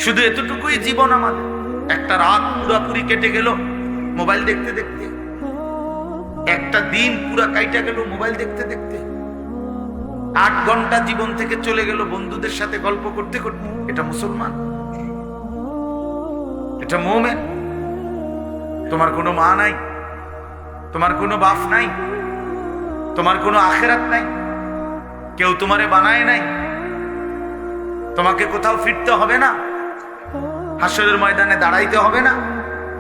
শুধু এতটুকুই জীবন আমাদের। একটা রাত পুরাপুরি কেটে গেল মোবাইল দেখতে দেখতে, একটা দিন পুরা কাইটা গেল মোবাইল দেখতে দেখতে, 8 ঘন্টা জীবন থেকে চলে গেল বন্ধুদের সাথে গল্প করতে করতে। এটা মুসলমান? এটা মুমিন? তোমার কোনো মা নাই, তোমার কোনো বাপ নাই, তোমার কোনো আখিরাত নাই, কেউ তোমারে বানায় নাই, তোমাকে কোথাও ফিরতে হবে না, হাসরের ময়দানে দাঁড়াইতে হবে না।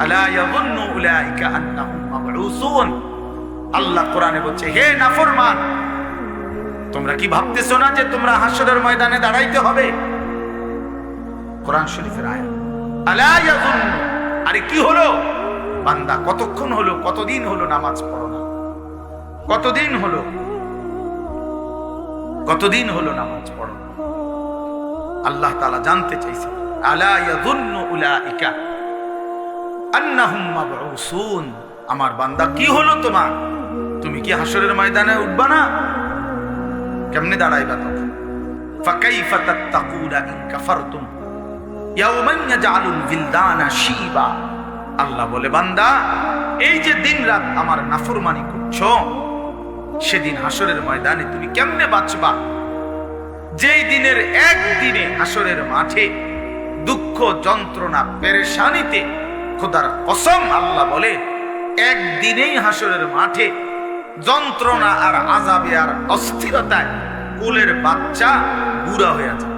আলা ইয়াযুন্নু উলাইকা আন্নাহুম মাবউসুন। আল্লাহ কোরআনে বলছে, হে নাফরমান, তোমরা কি ভাবতেছো না যে তোমরা হাসরের ময়দানে দাঁড়াইতে হবে? কোরআন শরীফের আয়াত। আলা ইয়াযুন্নু, আরে কি হলো বান্দা, কতক্ষণ হলো, কতদিন হলো নামাজ পড়ো না? কতদিন হলো, কতদিন হলো নামাজ পড়ো না? আল্লাহ তাআলা জানতে চাইছে, আলা ইয়াযুন্নু উলাইকা আন্নাহুম মাবউসুন। আমার বান্দা কি হলো তোমার? তুমি কি হাসরের ময়দানে উঠবা না? কেমনে দাঁড়াইবা তখন? ফাকাইফা তাত্তাকুনা ইন কাফারতুম ইয়াওমান ইয়াজআলুল বিলদানা শিবা। আল্লাহ বলে, বান্দা এই যে দিন রাত আমার নাফরমানি করছো, সেদিন হাসরের ময়দানে তুমি কেমনে বাঁচবা? যেই দিনের একদিনে হাসরের মাঠে দুঃখ যন্ত্রণা পেরেশানিতে, খোদার কসম আল্লাহ বলে, একদিনেই হাসরের মাঠে যন্ত্রণা আর আযাবে আর অস্থিরতায় কোলের বাচ্চা বুড়া হয়ে যায়।